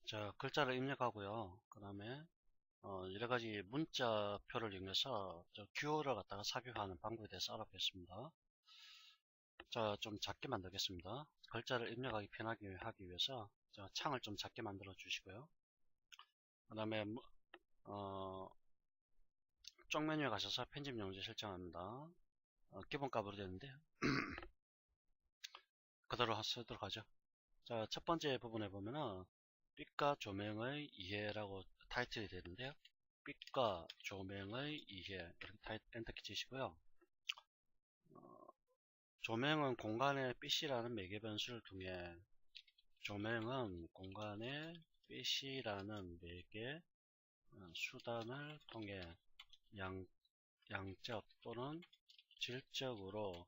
자, 글자를 입력하고요. 그 다음에 여러가지 문자표를 이용해서 큐어를 갖다가 삽입하는 방법에 대해서 알아보겠습니다. 자, 좀 작게 만들겠습니다. 글자를 입력하기 편하게 하기 위해서 창을 좀 작게 만들어 주시고요. 그 다음에 쪽 메뉴에 가셔서 편집 용지 설정합니다. 기본값으로 되는데 그대로 쓰도록 하죠. 자, 첫 번째 부분에 보면은 빛과 조명의 이해라고 타이틀이 되는데요. 빛과 조명의 이해, 이렇게 엔터키 치시고요. 조명은 공간의 빛이라는 매개 변수를 통해 조명은 공간의 빛이라는 매개 수단을 통해 양적 또는 질적으로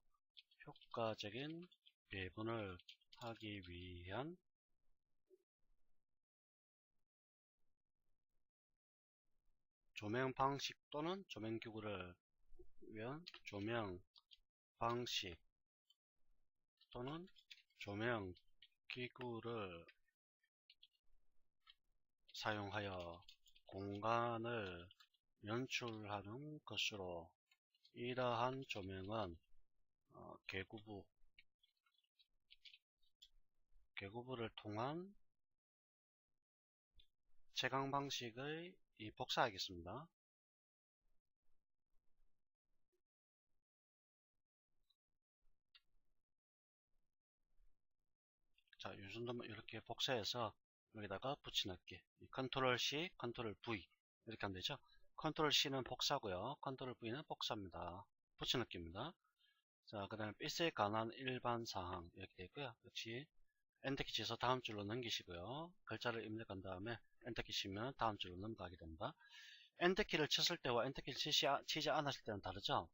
효과적인 배분을 하기 위한 조명 방식 또는 조명 기구를 위한 조명 방식 또는 조명 기구를 사용하여 공간을 연출하는 것으로 이러한 조명은 계구부를 통한 채광 방식의 복사하겠습니다. 자, 이 정도면 이렇게 복사해서 여기다가 붙여넣기. 컨트롤 C, 컨트롤 V 이렇게 하면 되죠. 컨트롤 C는 복사고요. 컨트롤 V는 복사입니다. 붙여넣기입니다. 자, 그 다음에 빛에 관한 일반 사항 이렇게 되고요. 역시 엔터키 치셔서 다음 줄로 넘기시고요. 글자를 입력한 다음에 엔터키 치면 다음 줄로 넘어가게 됩니다. 엔터키를 쳤을 때와 엔터키를 치지 않았을 때는 다르죠.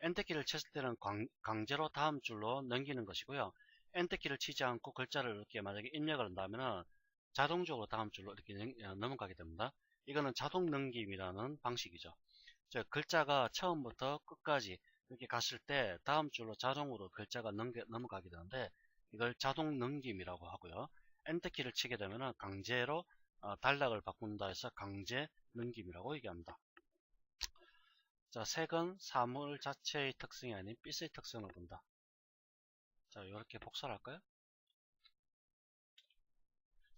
엔터키를 쳤을 때는 강제로 다음 줄로 넘기는 것이고요. 엔터키를 치지 않고 글자를 이렇게 만약에 입력을 한다면 자동적으로 다음 줄로 이렇게 넘어가게 됩니다. 이거는 자동 넘김이라는 방식이죠. 즉 글자가 처음부터 끝까지 이렇게 갔을 때 다음 줄로 자동으로 글자가 넘어가게 되는데 이걸 자동 넘김이라고 하고요. 엔터키를 치게 되면 강제로 단락을 바꾼다 해서 강제 넘김이라고 얘기합니다. 자, 색은 사물 자체의 특성이 아닌 빛의 특성을 본다. 자, 이렇게 복사를 할까요?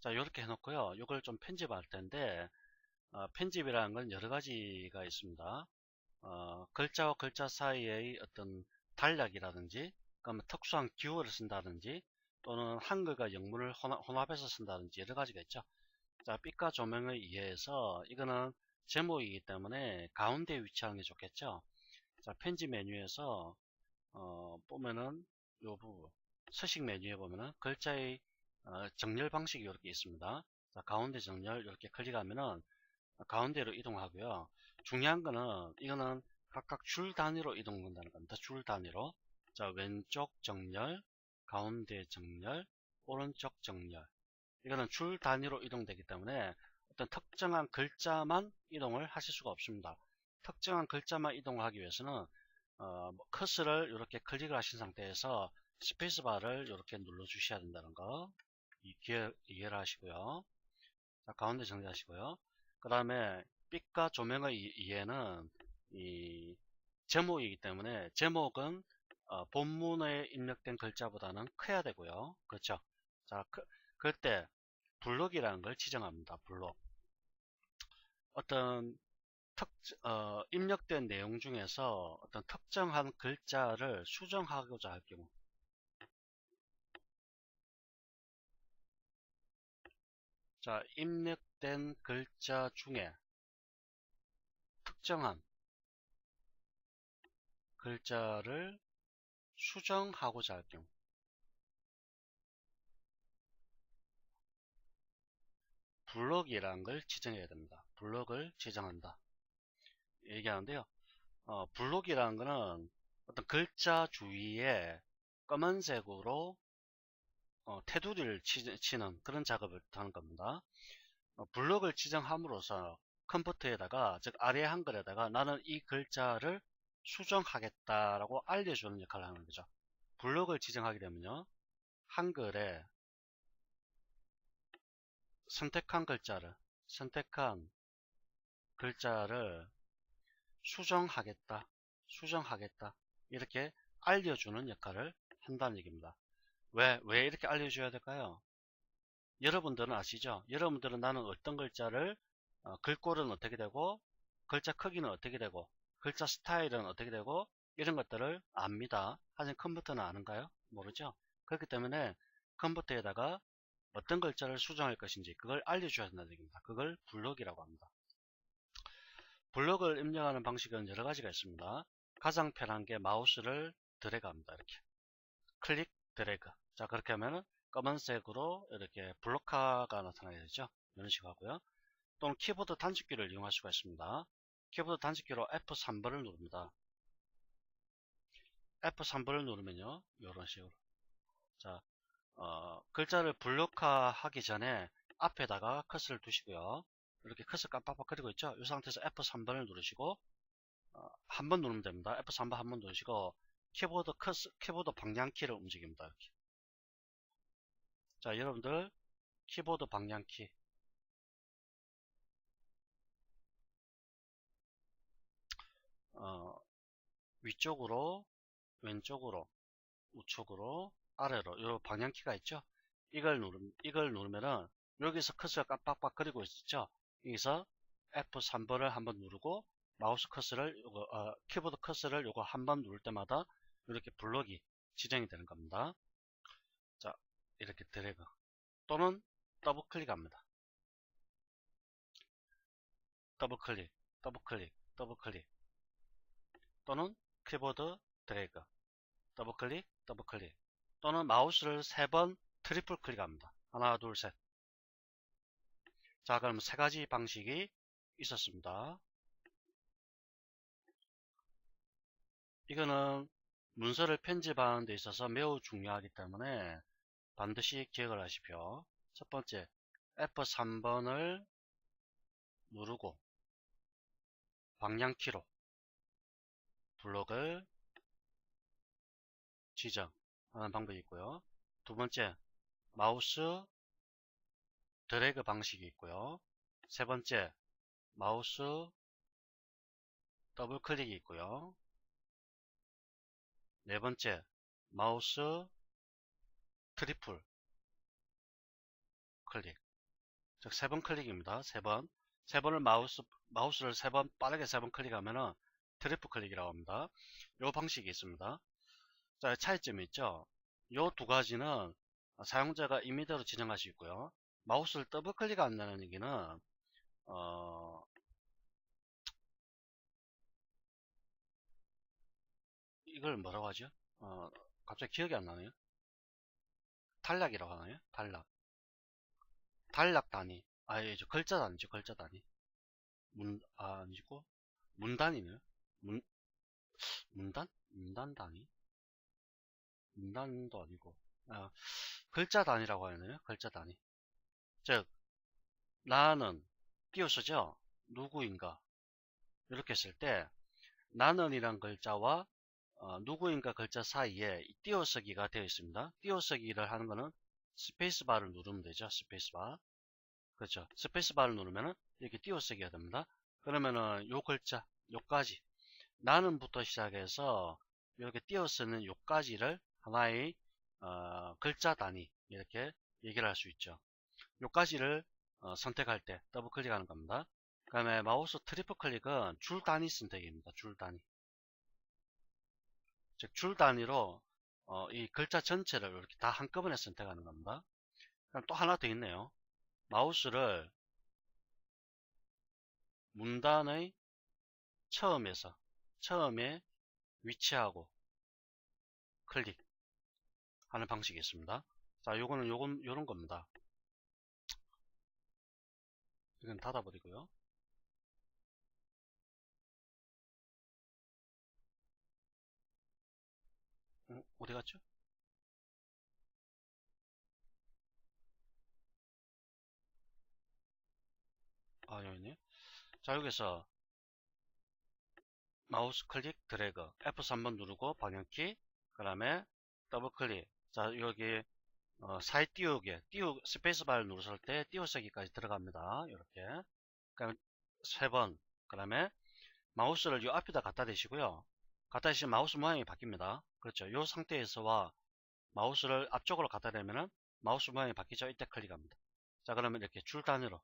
자, 이렇게 해놓고요. 이걸 좀 편집할 텐데 편집이라는 건 여러 가지가 있습니다. 글자와 글자 사이의 어떤 단락이라든지 그러면 특수한 기호를 쓴다든지 또는 한글과 영문을 혼합해서 쓴다든지 여러 가지가 있죠. 자, 빛과 조명에 의해서 이거는 제목이기 때문에 가운데 위치하는 게 좋겠죠. 자, 편집 메뉴에서 보면은 요 부분 서식 메뉴에 보면은 글자의 정렬 방식이 이렇게 있습니다. 자, 가운데 정렬 이렇게 클릭하면은 가운데로 이동하고요. 중요한 거는 이거는 각각 줄 단위로 이동한다는 겁니다. 줄 단위로. 자, 왼쪽 정렬, 가운데 정렬, 오른쪽 정렬. 이거는 줄 단위로 이동되기 때문에 어떤 특정한 글자만 이동을 하실 수가 없습니다. 특정한 글자만 이동하기 위해서는 커서를 이렇게 클릭을 하신 상태에서 스페이스바를 이렇게 눌러 주셔야 된다는 거 이해를 하시고요. 자, 가운데 정리하시고요. 그 다음에 빛과 조명의 이해는 이 제목이기 때문에 제목은 본문에 입력된 글자보다는 커야 되고요. 그렇죠? 자, 그때 블록이라는 걸 지정합니다. 블록. 어떤 입력된 내용 중에서 어떤 특정한 글자를 수정하고자 할 경우 자, 입력된 글자 중에 특정한 글자를 수정하고자 할 경우 블록이라는 걸 지정해야 됩니다. 블록을 지정한다 얘기하는데요. 블록이라는 거는 어떤 글자 주위에 검은색으로 테두리를 치는 그런 작업을 하는 겁니다. 블록을 지정함으로써 컴퓨터에다가 즉 아래 한글에다가 나는 이 글자를 수정하겠다라고 알려주는 역할을 하는 거죠. 블록을 지정하게 되면요. 한글에 선택한 글자를 수정하겠다, 이렇게 알려주는 역할을 한다는 얘기입니다. 왜 이렇게 알려줘야 될까요? 여러분들은 아시죠? 여러분들은 나는 어떤 글자를 글꼴은 어떻게 되고, 글자 크기는 어떻게 되고, 글자 스타일은 어떻게 되고, 이런 것들을 압니다. 하지만 컴퓨터는 아는가요? 모르죠? 그렇기 때문에 컴퓨터에다가 어떤 글자를 수정할 것인지 그걸 알려줘야 된다는 얘기입니다. 그걸 블럭이라고 합니다. 블럭을 입력하는 방식은 여러 가지가 있습니다. 가장 편한 게 마우스를 드래그 합니다. 이렇게 클릭 드래그. 자, 그렇게 하면은 검은색으로 이렇게 블록화가 나타나게 되죠. 이런 식으로 하고요. 또는 키보드 단축키를 이용할 수가 있습니다. 키보드 단축키로 F3번을 누릅니다. F3번을 누르면요, 이런 식으로. 자, 글자를 블록화하기 전에 앞에다가 커서를 두시고요. 이렇게 커서 깜빡거리고 있죠. 이 상태에서 F3번을 누르시고 한 번 누르면 됩니다. F3번 한 번 누르시고 키보드 방향키를 움직입니다. 이렇게. 자, 여러분들 키보드 방향키 위쪽으로, 왼쪽으로, 우측으로, 아래로 이 방향키가 있죠. 이걸 누르면은 여기서 커서가 깜빡거리고 있죠. 여기서 F3번을 한번 누르고 마우스 커서를 키보드 커서를 요거 한번 누를 때마다 이렇게 블럭이 지정이 되는 겁니다. 자, 이렇게 드래그 또는 더블 클릭합니다. 더블 클릭 또는 키보드 드래그 더블 클릭 또는 마우스를 3번 트리플 클릭합니다. 하나, 둘, 셋. 자, 그럼 세 가지 방식이 있었습니다. 이거는 문서를 편집하는 데 있어서 매우 중요하기 때문에 반드시 기억을 하십시오. 첫 번째, F3번을 누르고 방향키로 블록을 지정하는 방법이 있고요. 두 번째, 마우스 드래그 방식이 있고요. 세 번째, 마우스 더블 클릭이 있고요. 네 번째, 마우스 트리플 클릭. 즉, 3번 클릭입니다. 3번. 3번을 마우스를 3번 빠르게 3번 클릭하면은 트리플 클릭이라고 합니다. 이 방식이 있습니다. 자, 차이점이 있죠. 이 두 가지는 사용자가 임의대로 지정할 수 있고요. 마우스를 더블 클릭 한다는 얘기는 이걸 뭐라고 하죠? 갑자기 기억이 안 나네요. 단락이라고 하나요? 단락 단위. 글자 단위죠. 글자 단위. 아니고 문단이네요. 문단 단위? 문단도 아니고 글자 단위라고 하네요. 글자 단위. 즉 나는 띄어쓰죠. 누구인가 이렇게 했을 때 나는이란 글자와 누구인가 글자 사이에 띄어쓰기가 되어 있습니다. 띄어쓰기를 하는 거는 스페이스바를 누르면 되죠. 스페이스바. 그렇죠. 스페이스바를 누르면은 이렇게 띄어쓰기가 됩니다. 그러면은 요 글자 요까지 나는부터 시작해서 이렇게 띄어쓰는 요까지를 하나의 글자 단위 이렇게 얘기를 할 수 있죠. 요까지를 선택할 때 더블 클릭하는 겁니다. 그 다음에 마우스 트리플 클릭은 줄 단위 선택입니다. 줄 단위. 즉 줄 단위로 이 글자 전체를 이렇게 다 한꺼번에 선택하는 겁니다. 그럼 또 하나 더 있네요. 마우스를 문단의 처음에 위치하고 클릭하는 방식이 있습니다. 자, 요런 겁니다. 이건 닫아버리고요. 어디 갔죠? 여기 있네요. 자, 여기서 마우스 클릭 드래그 F3번 누르고 방향키 그 다음에 더블 클릭. 자, 여기 사이 스페이스바를 누르실 때 띄우쓰기까지 들어갑니다. 이렇게. 그럼 3번. 그 다음에 마우스를 이 앞에다 갖다 대시고요. 갖다 대시면 마우스 모양이 바뀝니다. 그렇죠. 이 상태에서와 마우스를 앞쪽으로 갖다 대면은 마우스 모양이 바뀌죠. 이때 클릭합니다. 자, 그러면 이렇게 줄 단위로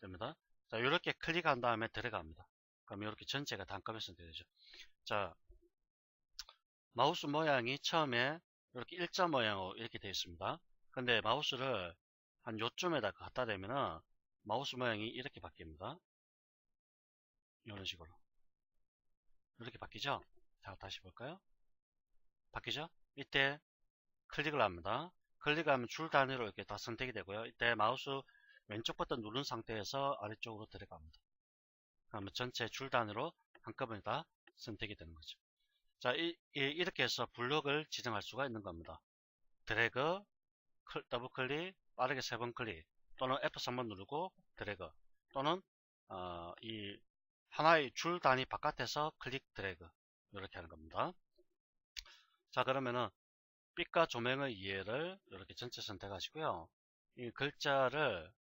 됩니다. 자, 이렇게 클릭한 다음에 들어갑니다. 그럼 이렇게 전체가 단꺼번에 되죠. 자, 마우스 모양이 처음에 이렇게 일자 모양으로 이렇게 되어 있습니다. 근데 마우스를 한 요쯤에다 갖다 대면은 마우스 모양이 이렇게 바뀝니다. 이런 식으로. 이렇게 바뀌죠? 자, 다시 볼까요? 바뀌죠? 이때 클릭을 합니다. 클릭하면 줄 단위로 이렇게 다 선택이 되고요. 이때 마우스 왼쪽 버튼 누른 상태에서 아래쪽으로 들어갑니다. 그러면 전체 줄 단위로 한꺼번에 다 선택이 되는 거죠. 자, 이렇게 해서 블록을 지정할 수가 있는 겁니다. 드래그, 더블 클릭, 빠르게 3번 클릭, 또는 F3번 누르고 드래그, 또는 이 하나의 줄 단위 바깥에서 클릭 드래그, 이렇게 하는 겁니다. 자, 그러면은 빛과 조명의 이해를 이렇게 전체 선택하시고요. 이 글자를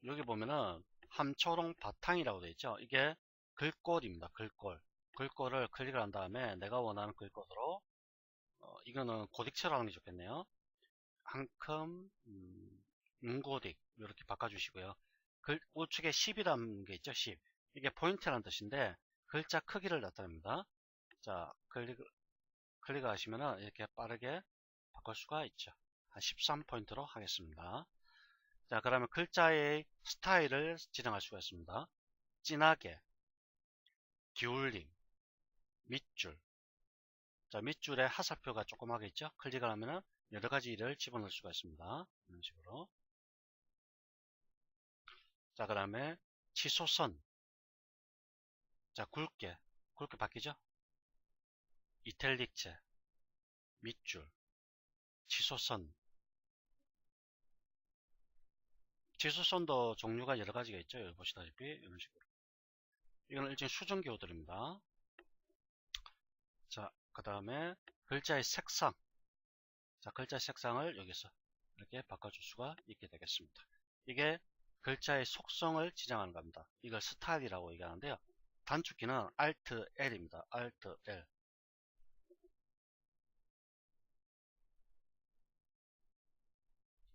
여기 보면은 함초롱 바탕이라고 되어 있죠. 이게 글꼴입니다. 글꼴을 클릭을 한 다음에 내가 원하는 글꼴로 이거는 고딕체로 하는 게 좋겠네요. 한컴 윤고딕 이렇게 바꿔주시고요. 우측에 10이라는 게 있죠. 10. 이게 포인트라는 뜻인데 글자 크기를 나타냅니다. 자, 클릭하시면 이렇게 빠르게 바꿀 수가 있죠. 한 13포인트로 하겠습니다. 자, 그러면 글자의 스타일을 지정할 수가 있습니다. 진하게, 기울림, 밑줄. 자, 밑줄에 하살표가 조그맣게 있죠. 클릭을 하면 여러 가지를 집어넣을 수가 있습니다. 이런 식으로. 자, 그 다음에 치솟선. 자, 굵게 바뀌죠. 이탈릭체, 밑줄, 치솟선. 치솟선도 종류가 여러 가지가 있죠. 여기 보시다시피 이런 식으로. 이건 일종의 수정기호들입니다. 자, 그 다음에 글자의 색상. 자, 글자 색상을 여기서 이렇게 바꿔줄 수가 있게 되겠습니다. 이게 글자의 속성을 지정하는 겁니다. 이걸 스타일이라고 얘기하는데요. 단축키는 Alt L입니다. Alt L.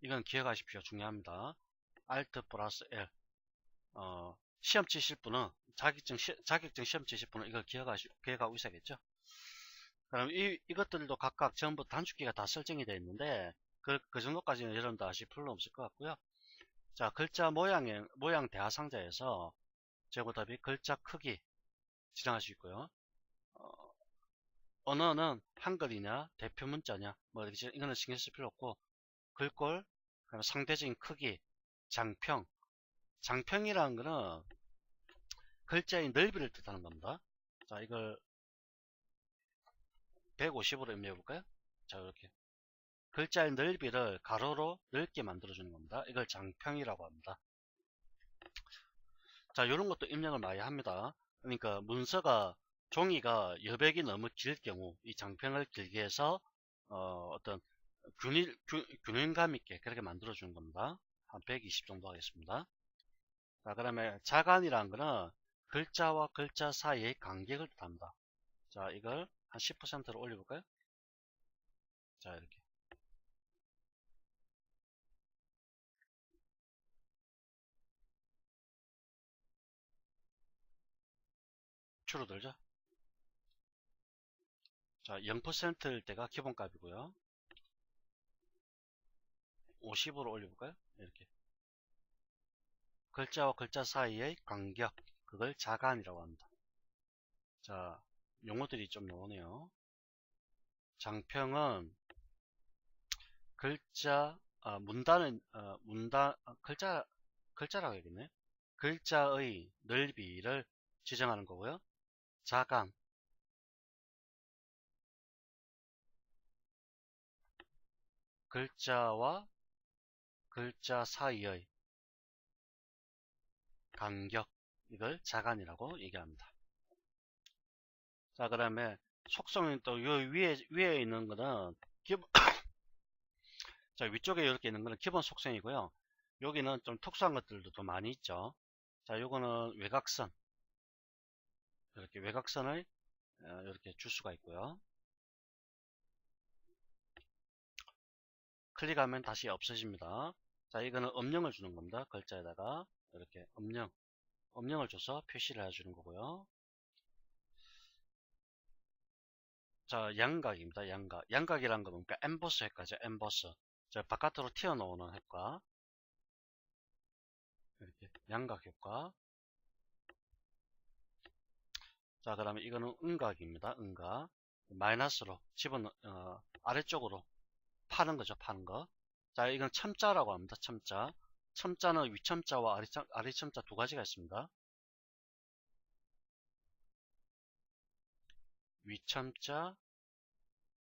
이건 기억하십시오. 중요합니다. Alt 플러스 L. 시험 치실 분은 자격증 시험 치실 분은 이걸 기억하고 있어야겠죠. 그럼 이것들도 각각 전부 단축키가 다 설정이 되어 있는데 그 정도까지는 여러분들 아실 필요 없을 것 같고요. 자, 글자 모양 대하상자에서 제곱답이 글자 크기 지정할 수 있고요. 언어는 한글이냐 대표 문자냐 뭐 이렇게 이거는 신경 쓸 필요 없고 글꼴, 상대적인 크기, 장평이라는 거는 글자의 넓이를 뜻하는 겁니다. 자, 이걸 150으로 입력해 볼까요? 자, 이렇게 글자의 넓이를 가로로 넓게 만들어 주는 겁니다. 이걸 장평이라고 합니다. 자, 이런 것도 입력을 많이 합니다. 그러니까 종이가 여백이 너무 길 경우 이 장평을 길게 해서 어떤 균형감 있게 그렇게 만들어 주는 겁니다. 한 120 정도 하겠습니다. 자, 그다음에 자간이라는 거는 글자와 글자 사이의 간격을 뜻합니다. 자, 이걸 한 10%로 올려볼까요? 자, 이렇게 줄어들죠. 자, 0%일 때가 기본값이고요. 50으로 올려볼까요? 이렇게 글자와 글자 사이의 간격, 그걸 자간이라고 합니다. 자, 용어들이 좀 나오네요. 장평은 글자, 글자라고 해야겠네. 글자의 넓이를 지정하는 거고요. 자간, 글자와 글자 사이의 간격, 이걸 자간이라고 얘기합니다. 자, 그 다음에 속성은 또 요 위에 있는 거는 자, 위쪽에 이렇게 있는 거는 기본 속성이고요. 여기는 좀 특수한 것들도 좀 많이 있죠. 자, 요거는 외곽선. 이렇게 외곽선을 이렇게 줄 수가 있고요. 클릭하면 다시 없어집니다. 자, 이거는 음영을 주는 겁니다. 글자에다가 이렇게 음영을 줘서 표시를 해주는 거고요. 자, 양각입니다. 양각이라는 거 뭡니까? 엠보스 효과죠. 엠보스. 자, 바깥으로 튀어나오는 효과. 이렇게 양각 효과. 자, 그다음에 이거는 음각입니다. 음각. 마이너스로 아래쪽으로 파는 거죠. 파는 거. 자, 이건 첨자라고 합니다. 첨자. 첨자는 위첨자와 아래첨자 두 가지가 있습니다. 위첨자,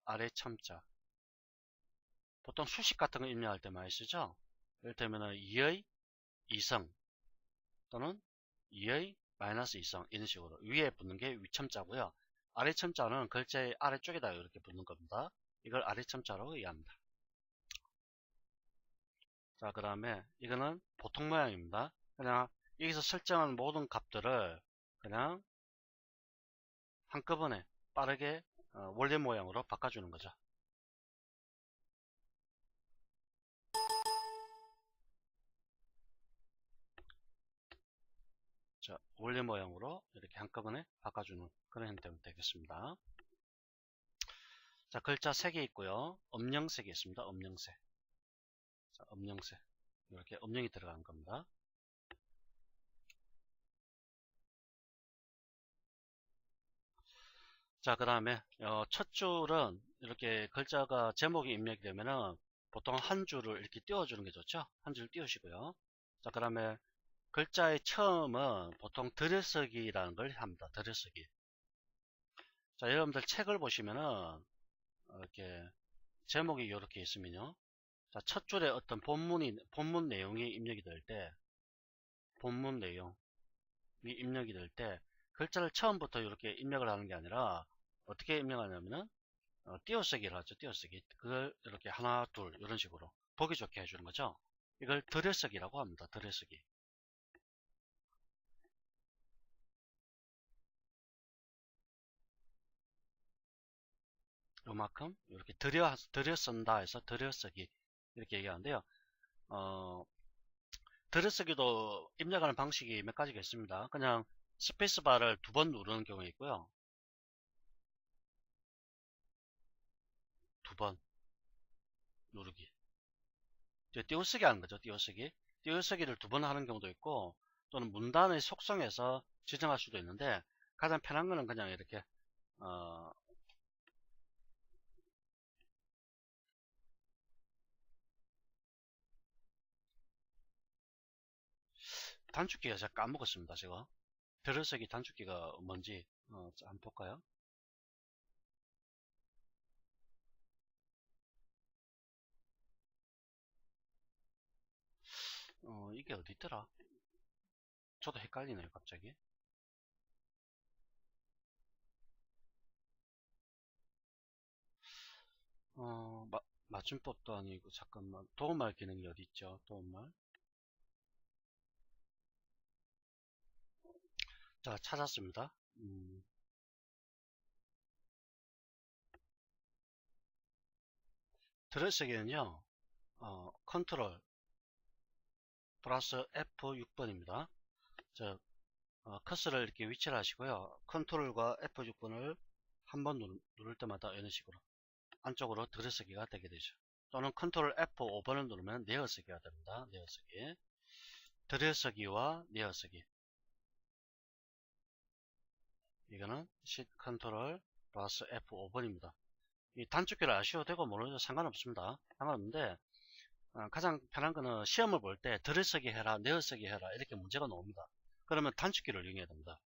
아래첨자. 보통 수식 같은 거 입력할 때 많이 쓰죠. 이를테면 2의 2성 또는 2의 마이너스 2성 이런 식으로 위에 붙는 게 위첨자고요. 아래첨자는 글자의 아래쪽에다 이렇게 붙는 겁니다. 이걸 아래첨자라고 이해합니다. 자, 그 다음에 이거는 보통 모양입니다. 그냥 여기서 설정한 모든 값들을 그냥 한꺼번에 빠르게 원래 모양으로 바꿔주는 거죠. 자, 원래 모양으로 이렇게 한꺼번에 바꿔주는 그런 형태면 되겠습니다. 자, 글자 3개 있고요. 음영색이 있습니다. 음영색. 자, 음영색. 이렇게 음영이 들어간 겁니다. 자, 그 다음에 첫 줄은 이렇게 글자가 제목이 입력이 되면은 보통 한 줄을 이렇게 띄워주는 게 좋죠. 한 줄 띄우시고요. 자, 그 다음에 글자의 처음은 보통 들여쓰기라는 걸 합니다. 들여쓰기. 자, 여러분들 책을 보시면은 이렇게 제목이 이렇게 있으면요. 자, 첫 줄에 어떤 본문 내용이 입력이 될 때, 본문 내용이 입력이 될 때, 글자를 처음부터 이렇게 입력을 하는 게 아니라, 어떻게 입력하냐면은, 띄어쓰기를 하죠. 띄어쓰기. 그걸 이렇게 하나, 둘, 이런 식으로 보기 좋게 해주는 거죠. 이걸 들여쓰기라고 합니다. 들여쓰기. 요만큼 이렇게 들여 쓴다 해서 들여쓰기 이렇게 얘기하는데요. 들여쓰기도 입력하는 방식이 몇 가지가 있습니다. 그냥 스페이스바를 2번 누르는 경우가 있고요. 2번 누르기. 띄어쓰기 하는 거죠. 띄어쓰기. 띄어쓰기를 2번 하는 경우도 있고 또는 문단의 속성에서 지정할 수도 있는데 가장 편한 거는 그냥 이렇게 단축키가 제가 까먹었습니다. 제가 들여쓰기 단축키가 뭔지 한번 볼까요? 이게 어디 있더라? 저도 헷갈리네요, 갑자기. 맞춤법도 아니고, 잠깐만. 도움말 기능이 어디 있죠? 도움말. 자, 찾았습니다. 들여쓰기는요, 컨트롤 플러스 F6번입니다. 자, 커서를 이렇게 위치를 하시고요. 컨트롤과 F6번을 한 번 누를 때마다 이런 식으로 안쪽으로 들여쓰기가 되게 되죠. 또는 컨트롤 F5번을 누르면 내어쓰기가 됩니다. 내어쓰기. 들여쓰기와 내어쓰기. 이거는 Shift 컨트롤 플러스 F5번입니다. 이 단축키를 아셔도 되고 모르셔도 상관없습니다. 상관없는데 가장 편한 거는 시험을 볼 때 들여쓰기 해라, 내어쓰기 해라 이렇게 문제가 나옵니다. 그러면 단축키를 이용해야 됩니다.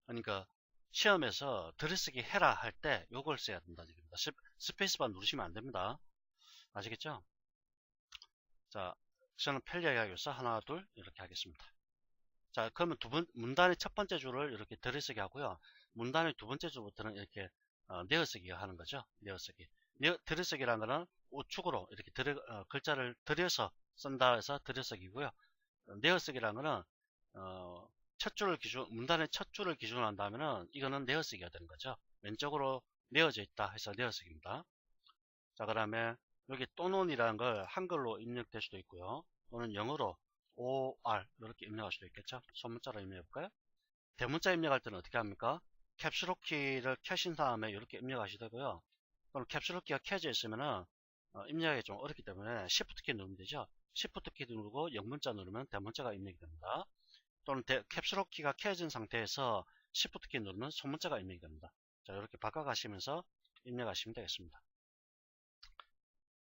그러니까 시험에서 들여쓰기 해라 할 때 요걸 써야 된다. 스페이스바 누르시면 안 됩니다. 아시겠죠? 자, 저는 편리하게 하기 위해서 하나, 둘 이렇게 하겠습니다. 자, 그러면 문단의 첫 번째 줄을 이렇게 들여쓰기 하고요. 문단의 두 번째 줄부터는 이렇게 내어쓰기가 하는 거죠. 내어쓰기. 들여쓰기라는 거는 우측으로 이렇게 글자를 들여서 쓴다 해서 들여쓰기고요. 내어쓰기라는 거는 첫 줄을 문단의 첫 줄을 기준으로 한다면은 이거는 내어쓰기가 되는 거죠. 왼쪽으로 내어져 있다 해서 내어쓰기입니다. 자, 그 다음에 여기 또는이라는 걸 한글로 입력될 수도 있고요. 또는 영어로 OR 이렇게 입력할 수도 있겠죠. 소문자로 입력해 볼까요? 대문자 입력할 때는 어떻게 합니까? 캡슐록 키를 켜신 다음에 이렇게 입력하시되고요. 그럼 캡슐록 키가 켜져 있으면은 입력하기 좀 어렵기 때문에 Shift 키 누르면 되죠. Shift 키 누르고 영문자 누르면 대문자가 입력이 됩니다. 또는 캡슐록 키가 켜진 상태에서 Shift 키 누르면 소문자가 입력이 됩니다. 자, 이렇게 바꿔가시면서 입력하시면 되겠습니다.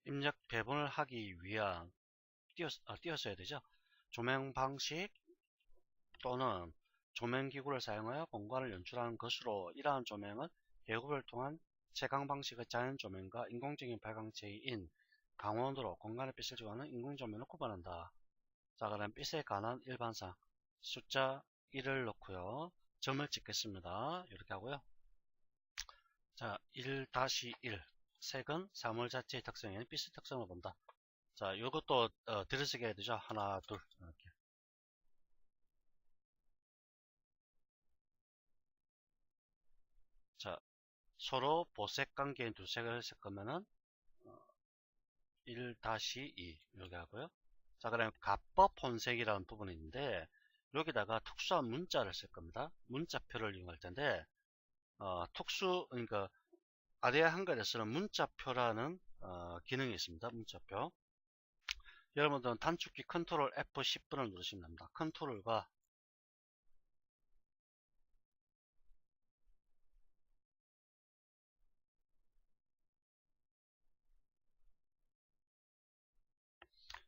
입력 배분을 하기 위한 띄었어야 되죠. 조명 방식 또는 조명기구를 사용하여 공간을 연출하는 것으로 이러한 조명은 계급을 통한 채광 방식의 자연 조명과 인공적인 발광체인 강원으로 공간의 빛을 제거하는 인공조명을 구분한다. 자, 그럼 빛에 관한 일반상 숫자 1을 넣고요. 점을 찍겠습니다. 이렇게 하고요. 자, 1-1 색은 사물 자체의 특성인 빛의 특성을 본다. 자, 이것도 들여쓰기 해야 되죠. 하나, 둘 이렇게. 자, 서로 보색 관계인 두 색을 섞으면은 1-2 이렇게 하고요. 자, 그다음 가법 혼색이라는 부분이 있는데 여기다가 특수한 문자를 쓸 겁니다. 문자표를 이용할 텐데 그러니까 아래 한글에서는 문자표라는 기능이 있습니다. 문자표. 여러분들은 단축키 컨트롤 F10번을 누르시면 됩니다. 컨트롤과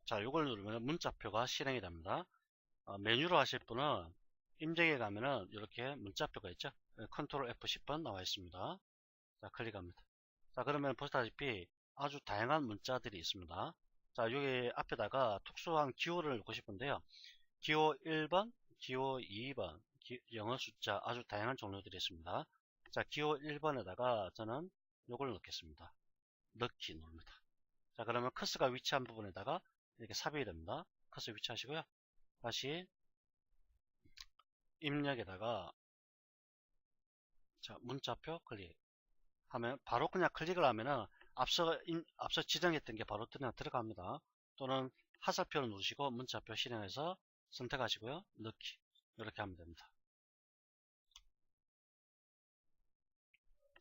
자, 이걸 누르면 문자표가 실행이 됩니다. 메뉴로 하실 분은 임직에 가면은 이렇게 문자표가 있죠. 컨트롤 F10번 나와 있습니다. 자, 클릭합니다. 자, 그러면 보시다시피 아주 다양한 문자들이 있습니다. 자, 여기 앞에다가 특수한 기호를 넣고 싶은데요. 기호 1번, 기호 2번, 영어 숫자 아주 다양한 종류들이 있습니다. 자, 기호 1번에다가 저는 요걸 넣겠습니다. 넣기 누릅니다. 자, 그러면 커서가 위치한 부분에다가 이렇게 삽입이 됩니다. 커서 위치하시고요. 다시 입력에다가 자, 문자표 클릭하면 바로 그냥 클릭을 하면은 앞서 지정했던 게 바로 그냥 들어갑니다. 또는 하살표를 누르시고 문자표 실행해서 선택하시고요. 넣기 이렇게 하면 됩니다.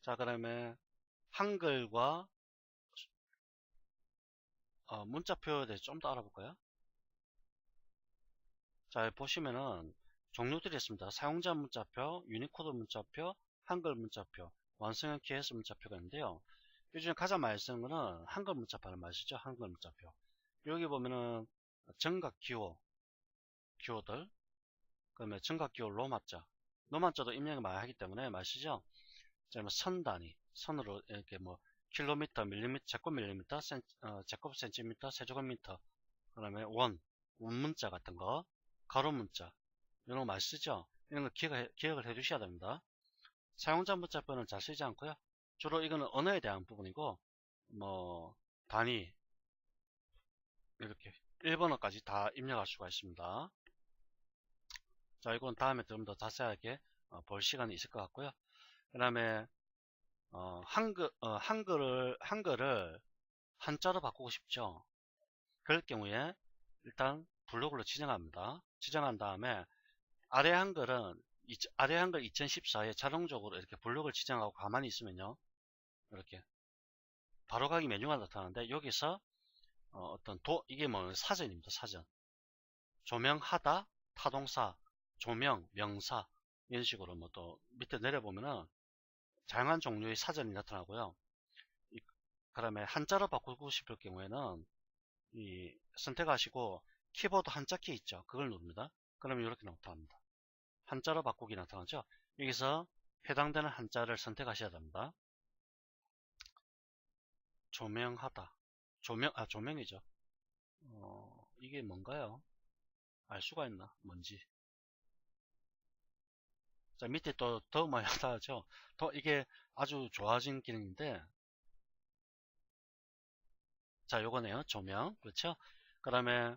자, 그러면 한글과 문자표에 대해서 좀 더 알아볼까요? 자, 보시면은 종류들이 있습니다. 사용자 문자표, 유니코드 문자표, 한글 문자표, 완성형 KS 문자표가 있는데요. 요즘 가장 많이 쓰는 거는 한글 문자표를 많이 쓰죠. 한글 문자표. 여기 보면은 정각 기호들, 그다음에 정각 기호 로마자도 입력을 많이 하기 때문에 많이 쓰죠. 자, 선 단위, 선으로 이렇게 뭐 킬로미터, 밀리미터, 제곱밀리미터, 제곱센티미터, 세제곱미터, 그다음에 원문자 같은 거, 가로문자 이런 거 많이 쓰죠. 이런 거 기억을 해 두셔야 됩니다. 사용자 문자표는 잘 쓰지 않고요. 주로 이거는 언어에 대한 부분이고 뭐 단위 이렇게 일본어까지 다 입력할 수가 있습니다. 자, 이건 다음에 좀 더 자세하게 볼 시간이 있을 것 같고요. 그 다음에 한글을 한자로 바꾸고 싶죠. 그럴 경우에 일단 블로그로 지정합니다. 지정한 다음에 아래 한글 2014에 자동적으로 이렇게 블록을 지정하고 가만히 있으면요. 이렇게 바로가기 메뉴가 나타나는데 여기서 이게 뭐 사전입니다. 사전. 조명하다, 타동사, 조명, 명사 이런 식으로 뭐 또 밑에 내려보면은 다양한 종류의 사전이 나타나고요. 그다음에 한자로 바꾸고 싶을 경우에는 선택하시고 키보드 한자 키 있죠. 그걸 누릅니다. 그러면 이렇게 나타납니다. 한자로 바꾸기 나타나죠. 여기서 해당되는 한자를 선택하셔야 됩니다. 조명하다. 조명이죠. 이게 뭔가요? 알 수가 있나? 뭔지. 자, 밑에 또 더 많이 나타나죠. 이게 아주 좋아진 기능인데, 자, 요거네요. 조명. 그렇죠? 그 다음에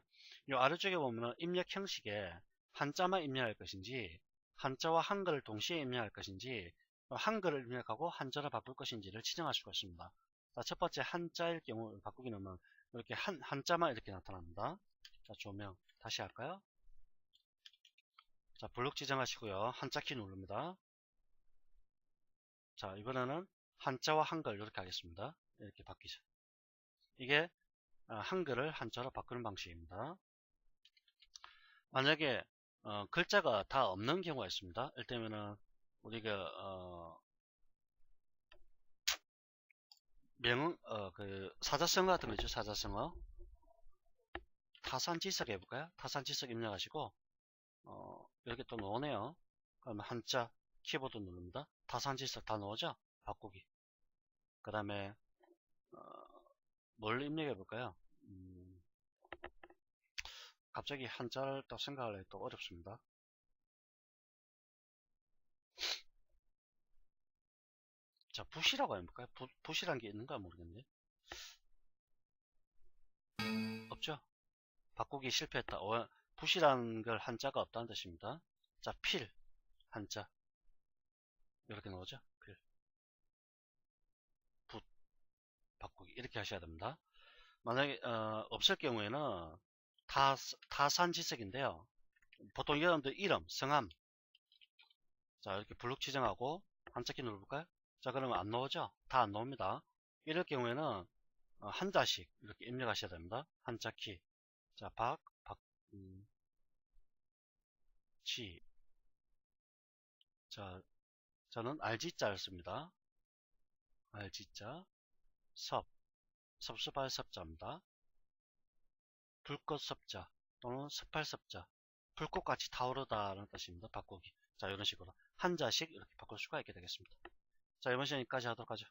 요 아래쪽에 보면은 입력 형식에 한자만 입력할 것인지, 한자와 한글을 동시에 입력할 것인지, 한글을 입력하고 한자를 바꿀 것인지를 지정할 수가 있습니다. 자, 첫 번째 한자일 경우 바꾸기는 이렇게 한자만 이렇게 나타납니다. 자, 조명 다시 할까요? 자, 블록 지정하시고요. 한자 키 누릅니다. 자, 이번에는 한자와 한글 이렇게 하겠습니다. 이렇게 바뀌죠. 이게 한글을 한자로 바꾸는 방식입니다. 만약에 글자가 다 없는 경우가 있습니다. 이를테면은 우리가 그 사자성어 같은 거 있죠. 사자성어 타산지석 해볼까요? 타산지석 입력하시고 이렇게 또 나오네요. 그러면 한자 키보드 누릅니다. 타산지석 다 나오죠? 바꾸기. 그 다음에 뭘 입력해 볼까요? 갑자기 한자를 또 생각하려니 또 어렵습니다. 자, 붓이라고 해볼까요? 붓이란 게 있는가 모르겠네. 없죠? 바꾸기 실패했다. 붓이라는 걸 한자가 없다는 뜻입니다. 자, 필 한자 이렇게 나오죠? 필, 붓 바꾸기 이렇게 하셔야 됩니다. 만약에 없을 경우에는 타산지석인데요. 보통 여러분들 이름, 성함 자 이렇게 블록 지정하고 한자키 눌러볼까요? 자 그러면 안 나오죠? 다 안 나옵니다. 이럴 경우에는 한자씩 이렇게 입력하셔야 됩니다. 한자키 자 지. 자 저는 RG자를 씁니다. RG자 섭섭할 섭자입니다. 불꽃 섭자 또는 섭할 섭자 불꽃같이 타오르다라는 뜻입니다. 바꾸기 자 이런 식으로 한자씩 이렇게 바꿀 수가 있게 되겠습니다. 자 이번 시간 여기까지 하도록 하죠.